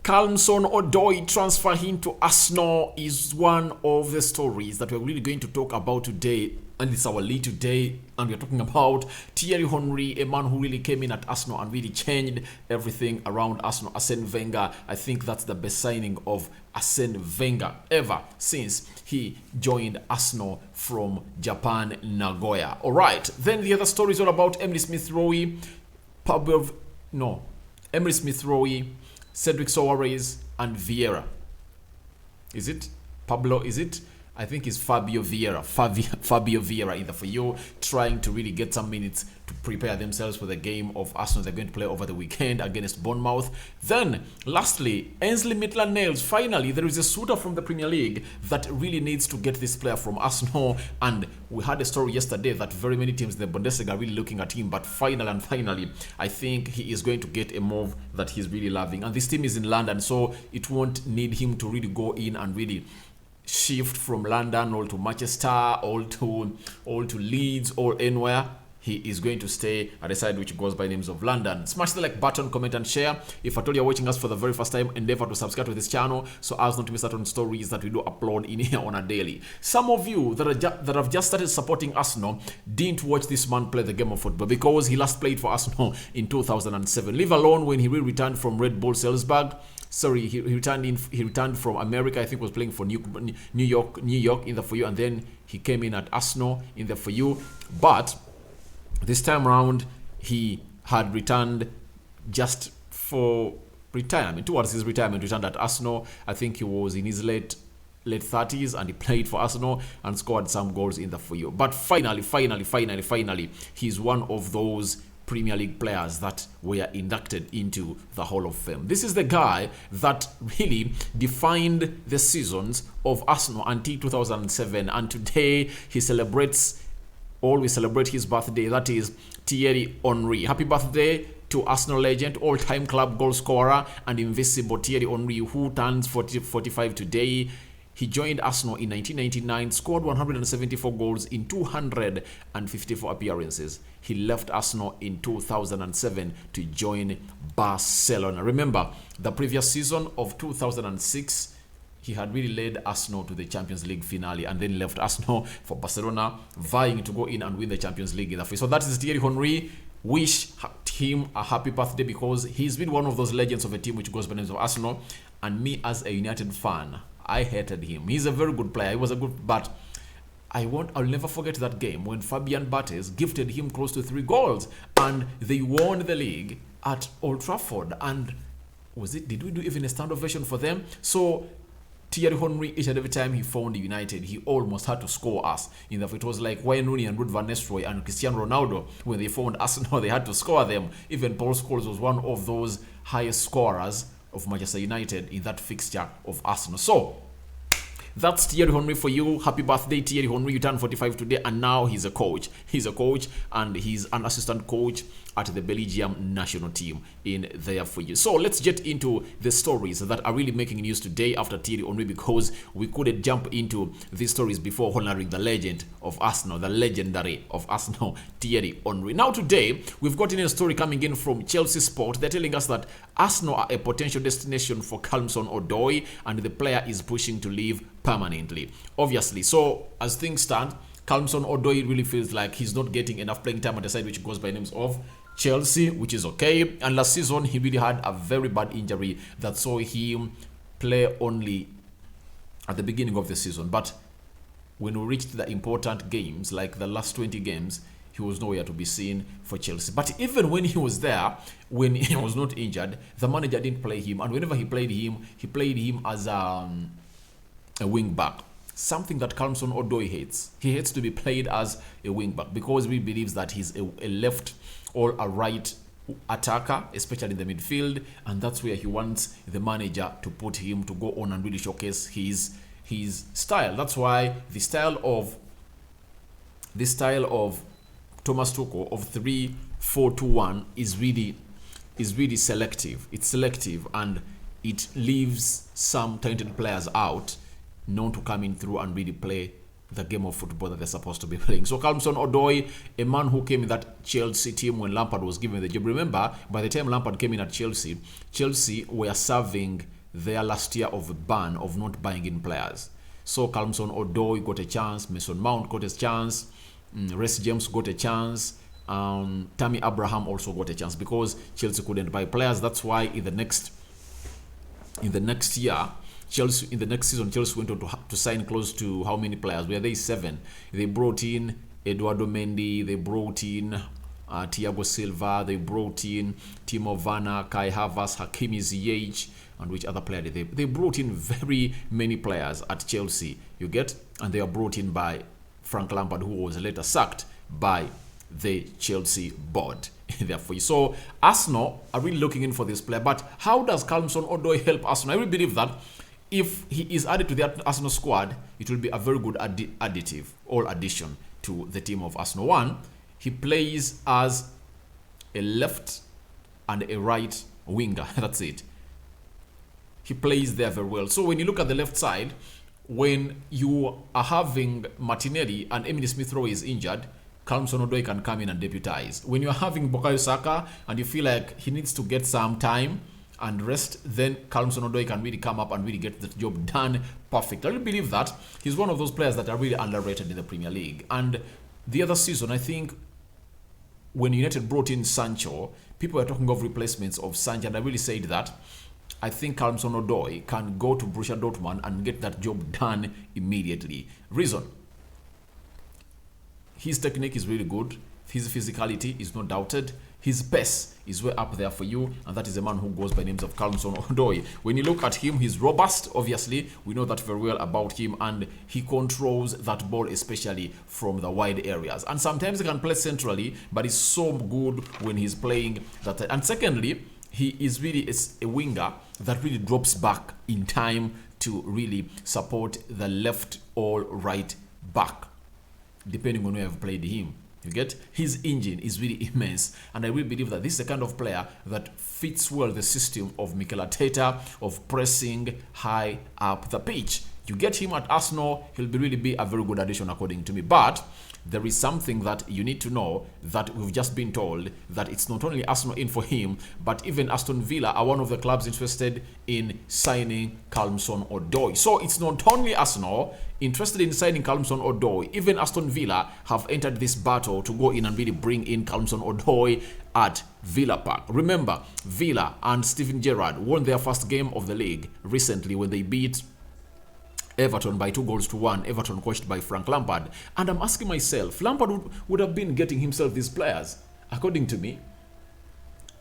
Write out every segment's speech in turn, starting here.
Callum Hudson-Odoi transfer into Arsenal is one of the stories that we're really going to talk about today. And it's our lead today, and we're talking about Thierry Henry, a man who really came in at Arsenal and really changed everything around Arsenal. Arsene Wenger, I think that's the best signing of Arsene Wenger ever since he joined Arsenal from Japan, Nagoya. All right, then the other story is all about Emily Smith-Rowe, Cedric Soares, and Vieira. Is it? Pablo, is it? I think it's Fabio Vieira. Fabio Vieira in the for you, trying to really get some minutes to prepare themselves for the game of Arsenal they're going to play over the weekend against Bournemouth. Then, lastly, Ainsley Maitland-Niles. Finally, there is a suitor from the Premier League that really needs to get this player from Arsenal. And we had a story yesterday that very many teams in the Bundesliga are really looking at him. But finally, I think he is going to get a move that he's really loving. And this team is in London, so it won't need him to really go in and really shift from London all to Manchester, all to Leeds or anywhere. He is going to stay at a side which goes by names of London. Smash the like button, comment and share. If at all you're watching us for the very first time, endeavor to subscribe to this channel so as not to miss out on stories that we do upload in here on a daily. Some of you that have just started supporting Arsenal didn't watch this man play the game of football because he last played for Arsenal in 2007. Leave alone when he returned from Red Bull Salzburg. Sorry, he returned from America. I think was playing for New York in the for you, and then he came in at Arsenal in the for you. But this time around, he had returned just for retirement. Towards his retirement, returned at Arsenal. I think he was in his late 30s, and he played for Arsenal and scored some goals in the for you. But finally, he's one of those Premier League players that were inducted into the Hall of Fame. This is the guy that really defined the seasons of Arsenal until 2007, and today we celebrate his birthday. That is Thierry Henry. Happy birthday to Arsenal legend, all-time club goal scorer and invincible Thierry Henry, who turns 45 today. He joined Arsenal in 1999, scored 174 goals in 254 appearances. He left Arsenal in 2007 to join Barcelona. Remember, the previous season of 2006, he had really led Arsenal to the Champions League finale and then left Arsenal for Barcelona, vying to go in and win the Champions League in the face. So that is Thierry Henry. Wish him a happy birthday because he's been one of those legends of a team which goes by the names of Arsenal. And me as a United fan, I hated him. He's a very good player. He was a good, but I'll never forget that game when Fabian Barthez gifted him close to 3 goals and they won the league at Old Trafford. And did we do even a stand ovation for them? So Thierry Henry, each and every time he found United, he almost had to score us. It was like Wayne Rooney and Ruud van Nistelrooy and Cristiano Ronaldo. When they found Arsenal, they had to score them. Even Paul Scholes was one of those highest scorers of Manchester United in that fixture of Arsenal. So that's Thierry Henry for you. Happy birthday, Thierry Henry. You turned 45 today, and now he's a coach. He's a coach, and he's an assistant coach at the Belgium national team in there for you. So let's get into the stories that are really making news today after Thierry Henry, because we couldn't jump into these stories before honoring the legend of Arsenal, the legendary of Arsenal, Thierry Henry. Now today, we've gotten a story coming in from Chelsea Sport. They're telling us that Arsenal are a potential destination for Callum Hudson-Odoi, and the player is pushing to leave permanently. Obviously, so as things stand, Callum Hudson-Odoi really feels like he's not getting enough playing time at the side which goes by names of Chelsea, which is okay. And last season, he really had a very bad injury that saw him play only at the beginning of the season. But when we reached the important games, like the last 20 games, he was nowhere to be seen for Chelsea. But even when he was there, when he was not injured, the manager didn't play him. And whenever he played him as a wing back. Something that Callum Hudson-Odoi hates. He hates to be played as a wing back because he believes that he's a left or a right attacker, especially in the midfield, and that's where he wants the manager to put him to go on and really showcase his style. That's why the style of Thomas Tuchel of 3-4-2-1 is really selective. It's selective, and it leaves some talented players out, known to come in through and really play the game of football that they're supposed to be playing. So Callum Hudson-Odoi, a man who came in that Chelsea team when Lampard was given the job. Remember, by the time Lampard came in at Chelsea, Chelsea were serving their last year of a ban of not buying in players. So Callum Hudson-Odoi got a chance, Mason Mount got a chance, Reece James got a chance, Tammy Abraham also got a chance because Chelsea couldn't buy players. That's why in the next year, Chelsea in the next season, Chelsea went on to sign close to how many players? Were they 7? They brought in Eduardo Mendy, they brought in Thiago Silva, they brought in Timo Werner, Kai Havertz, Hakimi Ziyech, and which other player did they brought in very many players at Chelsea, you get, and they are brought in by Frank Lampard, who was later sacked by the Chelsea board. Therefore, so Arsenal are really looking in for this player. But how does Callum Hudson-Odoi help Arsenal? I really believe that if he is added to the Arsenal squad, it will be a very good addition to the team of Arsenal. One, he plays as a left and a right winger. That's it. He plays there very well. So when you look at the left side, when you are having Martinelli and Emily Smith-Rowe is injured, Callum Hudson-Odoi can come in and deputize. When you're having Bukayo Saka and you feel like he needs to get some time and rest, then Callum Hudson-Odoi can really come up and really get the job done perfect. I really believe that he's one of those players that are really underrated in the Premier League. And the other season, I think, when United brought in Sancho, people were talking of replacements of Sancho, and I really said that I think Callum Hudson-Odoi can go to Borussia Dortmund and get that job done immediately. Reason: his technique is really good. His physicality is not doubted. His pace is way up there for you, and that is a man who goes by names of Callum Hudson-Odoi. When you look at him, he's robust. Obviously, we know that very well about him, and he controls that ball, especially from the wide areas. And sometimes he can play centrally, but he's so good when he's playing that. And secondly, he is really a winger that really drops back in time to really support the left or right back, depending on where you've played him. You get? His engine is really immense, and I really believe that this is the kind of player that fits well the system of Mikel Arteta of pressing high up the pitch. You get him at Arsenal, he'll really be a very good addition according to me. But there is something that you need to know, that we've just been told that it's not only Arsenal in for him, but even Aston Villa are one of the clubs interested in signing Callum Hudson-Odoi. So it's not only Arsenal interested in signing Callum Hudson-Odoi, even Aston Villa have entered this battle to go in and really bring in Callum Hudson-Odoi at Villa Park. Remember, Villa and Steven Gerrard won their first game of the league recently when they beat Everton by 2-1. Everton coached by Frank Lampard. And I'm asking myself, Lampard would have been getting himself these players. According to me,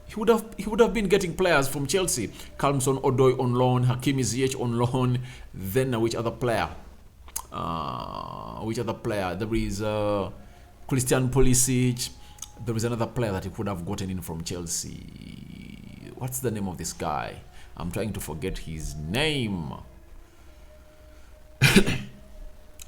he would have been getting players from Chelsea. Callum Hudson-Odoi on loan, Hakimi Ziyech on loan. Then which other player? There is Christian Pulisic. There is another player that he could have gotten in from Chelsea. What's the name of this guy? I'm trying to forget his name.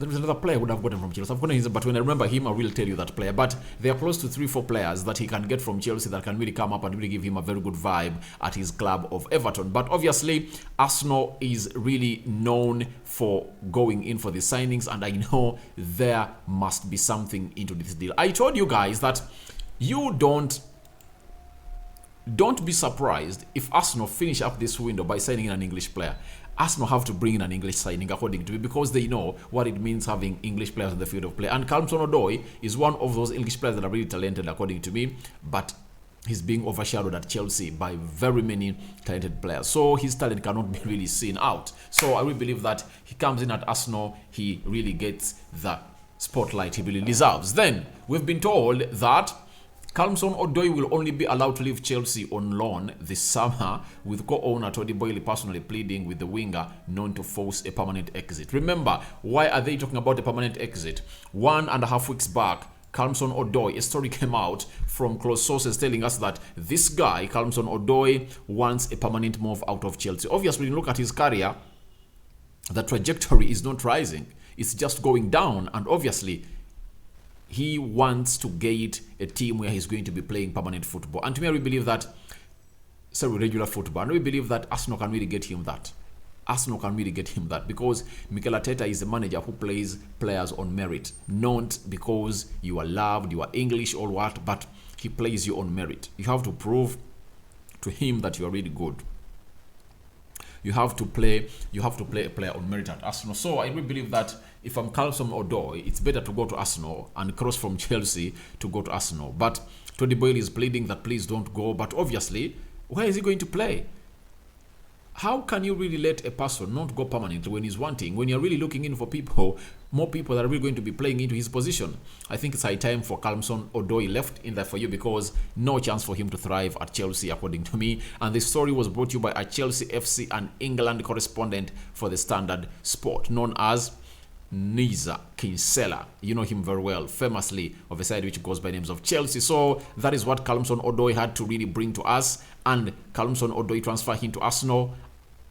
There was another player who would have gotten from Chelsea. I've forgotten his name, but when I remember him, I will tell you that player. But there are close to 3-4 players that he can get from Chelsea that can really come up and really give him a very good vibe at his club of Everton. But obviously, Arsenal is really known for going in for the signings, and I know there must be something into this deal. I told you guys that you don't be surprised if Arsenal finish up this window by signing an English player. Arsenal have to bring in an English signing, according to me, because they know what it means having English players on the field of play. And Callum Hudson-Odoi is one of those English players that are really talented, according to me, but he's being overshadowed at Chelsea by very many talented players. So his talent cannot be really seen out. So I really believe that he comes in at Arsenal, he really gets the spotlight he really deserves. Then, we've been told that Callum Hudson-Odoi will only be allowed to leave Chelsea on loan this summer, with co-owner Todd Boehly personally pleading with the winger known to force a permanent exit. Remember, why are they talking about a permanent exit? 1.5 weeks back, Callum Hudson-Odoi, a story came out from close sources telling us that this guy, Callum Hudson-Odoi, wants a permanent move out of Chelsea. Obviously, when you look at his career, the trajectory is not rising. It's just going down, and obviously, he wants to get a team where he's going to be playing permanent football. And to me, I really believe that, regular football. And we believe that Arsenal can really get him that. Arsenal can really get him that, because Mikel Arteta is a manager who plays players on merit, not because you are loved, you are English or what, but he plays you on merit. You have to prove to him that you are really good. You have to play a player on merit at Arsenal. So I really believe that if I'm Callum Hudson-Odoi, it's better to go to Arsenal and cross from Chelsea to go to Arsenal. But Tony Boyle is pleading that please don't go. But obviously, where is he going to play? How can you really let a person not go permanently when he's wanting, when you're really looking in for people, more people that are really going to be playing into his position? I think it's high time for Callum Hudson-Odoi left in there for you, because no chance for him to thrive at Chelsea, according to me. And this story was brought to you by a Chelsea FC and England correspondent for the Standard Sport, known as Niza Kinsella. You know him very well, famously of a side which goes by names of Chelsea. So that is what Callum Hudson-Odoi had to really bring to us. And Callum Hudson-Odoi transfer him to Arsenal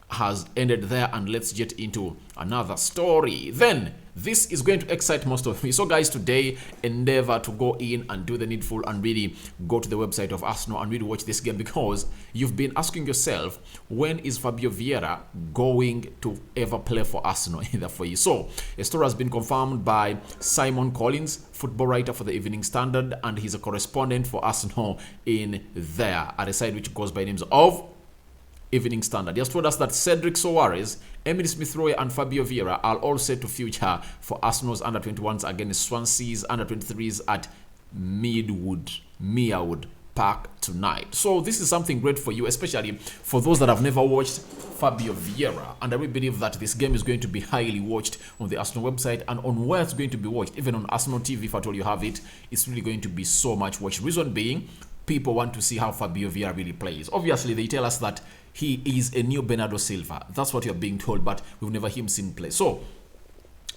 has ended there, and let's get into another story. Then this is going to excite most of me. So guys, today endeavor to go in and do the needful and really go to the website of Arsenal and really watch this game, because you've been asking yourself, when is Fabio Vieira going to ever play for Arsenal either for you? So a story has been confirmed by Simon Collins, football writer for the Evening Standard, and he's a correspondent for Arsenal in there at a site which goes by names of Evening Standard. He has told us that Cedric Soares, Emile Smith-Rowe and Fabio Vieira are all set to feature for Arsenal's under-21s against Swansea's under-23s at Merewood Park tonight. So this is something great for you, especially for those that have never watched Fabio Vieira. And I really believe that this game is going to be highly watched on the Arsenal website and on where it's going to be watched. Even on Arsenal TV, if at all you have it, it's really going to be so much watched. Reason being, people want to see how Fabio Vieira really plays. Obviously, they tell us that he is a new Bernardo Silva. That's what you're being told, but we've never seen play. So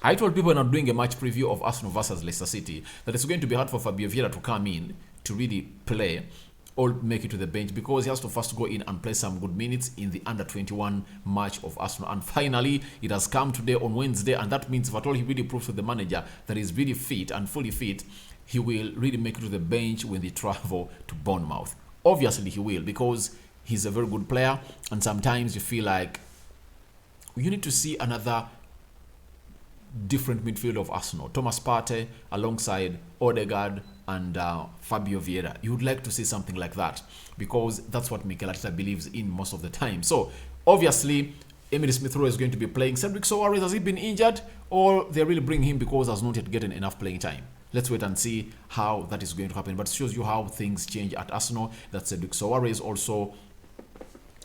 I told people when I'm doing a match preview of Arsenal versus Leicester City that it's going to be hard for Fabio Vieira to come in to really play or make it to the bench, because he has to first go in and play some good minutes in the under-21 match of Arsenal. And finally, it has come today on Wednesday, and that means if at all he really proves to the manager that he's really fit and fully fit, he will really make it to the bench when they travel to Bournemouth. Obviously, he will, because he's a very good player, and sometimes you feel like you need to see another different midfield of Arsenal. Thomas Partey alongside Odegaard and Fabio Vieira. You would like to see something like that, because that's what Mikel Arteta believes in most of the time. So obviously, Emile Smith-Rowe is going to be playing. Cedric Soares, has he been injured, or they really bring him because he has not yet gotten enough playing time? Let's wait and see how that is going to happen. But it shows you how things change at Arsenal, that Cedric Soares also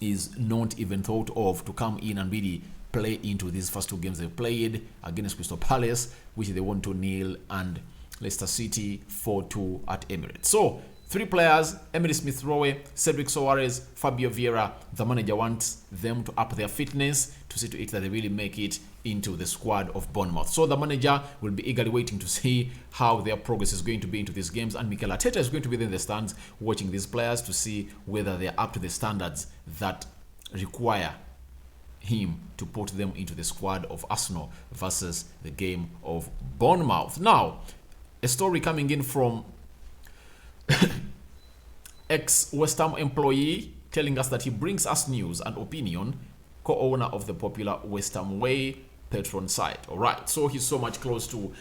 is not even thought of to come in and really play into these first two games they played against Crystal Palace, which they won 2-0, and Leicester City 4-2 at Emirates. So three players: Emile Smith-Rowe, Cedric Soares, Fabio Vieira. The manager wants them to up their fitness to see to it that they really make it into the squad of Bournemouth. So the manager will be eagerly waiting to see how their progress is going to be into these games, and Mikel Arteta is going to be in the stands watching these players to see whether they are up to the standards that require him to put them into the squad of Arsenal versus the game of Bournemouth. Now, a story coming in from ex-West Ham employee telling us that he brings us news and opinion, co-owner of the popular West Ham Way Patreon site. All right, so he's so much close to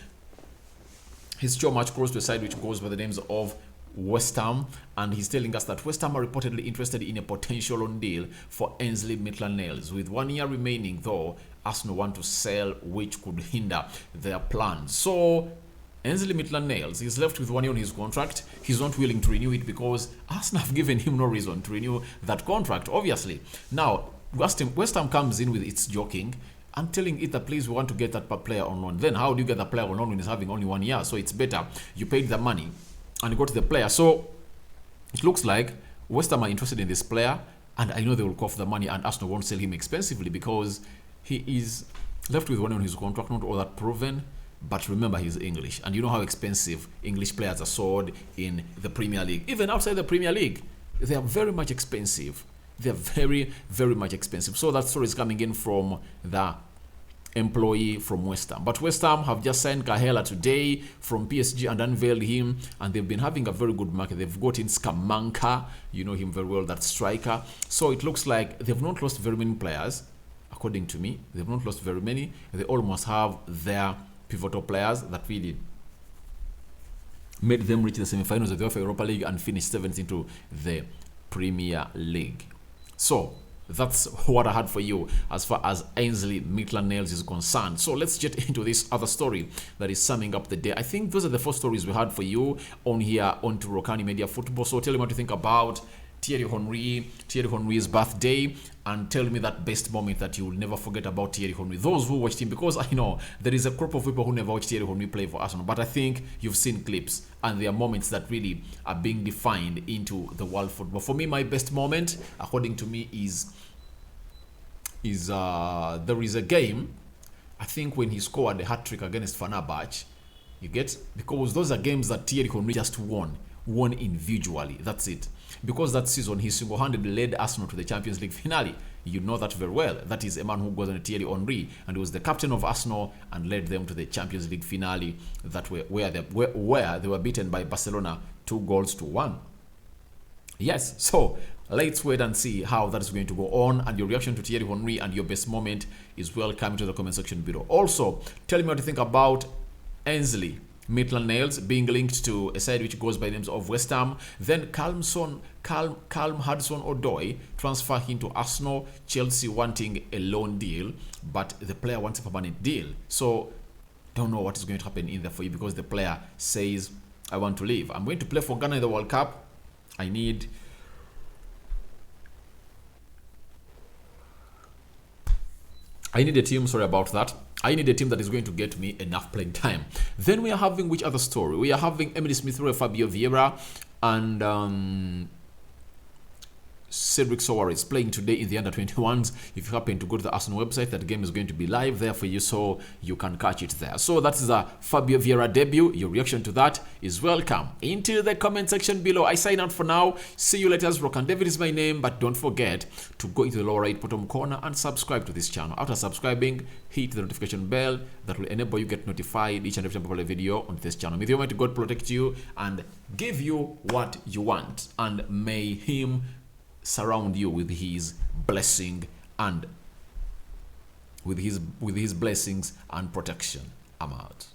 a site which goes by the names of West Ham, and he's telling us that West Ham are reportedly interested in a potential loan deal for Ainsley Maitland-Niles. With 1 year remaining, though, Arsenal want to sell, which could hinder their plans. So Ainsley Maitland-Niles is left with 1 year on his contract. He's not willing to renew it because Arsenal have given him no reason to renew that contract, obviously. Now, West Ham comes in with its joking and telling it that, please, we want to get that player on loan. Then how do you get the player on loan when he's having only 1 year? So it's better you paid the money and go to the player. So it looks like West Ham are interested in this player, and I know they will cough the money, and Arsenal won't sell him expensively because he is left with 1 year on his contract, not all that proven. But remember, he's English, and you know how expensive English players are sold in the Premier League. Even outside the Premier League, they are very much expensive. They're very, very much expensive. So that story is coming in from the employee from West Ham. But West Ham have just signed Kahela today from PSG and unveiled him, and they've been having a very good market. They've got in Skammanka, you know him very well, that striker. So it looks like they've not lost very many players. according to me. They've not lost very many. They almost have their pivotal players that really made them reach the semi-finals of the UEFA Europa League and finish 7th into the Premier League. So that's what I had for you as far as Ainsley Maitland-Niles is concerned. So let's get into this other story that is summing up the day. I think those are the 4 stories we had for you on here onto Rokani Media Football. So tell me what you think about Thierry's birthday, and tell me that best moment that you will never forget about Thierry Henry. Those who watched him, because I know there is a group of people who never watched Thierry Henry play for Arsenal, but I think you've seen clips and there are moments that really are being defined into the world football. For me, my best moment, according to me, is there is a game, I think, when he scored a hat-trick against Fenerbahce. You get? Because those are games that Thierry Henry just won individually. That's it. Because that season he single-handedly led Arsenal to the Champions League finale. You know that very well. That is a man who goes on Thierry Henry, and he was the captain of Arsenal and led them to the Champions League finale where they were beaten by Barcelona 2-1. Yes, so let's wait and see how that is going to go on, and your reaction to Thierry Henry and your best moment is welcome to the comment section below. Also, tell me what you think about Ainsley Maitland-Niles being linked to a side which goes by the names of West Ham. Then Callum Hudson-Odoi transfer him to Arsenal. Chelsea wanting a loan deal, but the player wants a permanent deal. So don't know what is going to happen in there for you, because the player says, I want to leave. I'm going to play for Ghana in the World Cup. I need a team, sorry about that. I need a team that is going to get me enough playing time. Then we are having which other story? We are having Emily Smith-Rowe, Fabio Vieira, and Cedric Soares playing today in the under-21s. If you happen to go to the Arsenal website, that game is going to be live there for you, so you can catch it there. So that is a Fabio Vieira debut. Your reaction to that is welcome into the comment section below. I sign out for now. See you later. Rokan David is my name, but don't forget to go into the lower right bottom corner and subscribe to this channel. After subscribing, hit the notification bell that will enable you get notified each and every time I upload a video on this channel. May the Almighty God protect you and give you what you want, and may Him surround you with His blessing and with his blessings and protection. I'm out.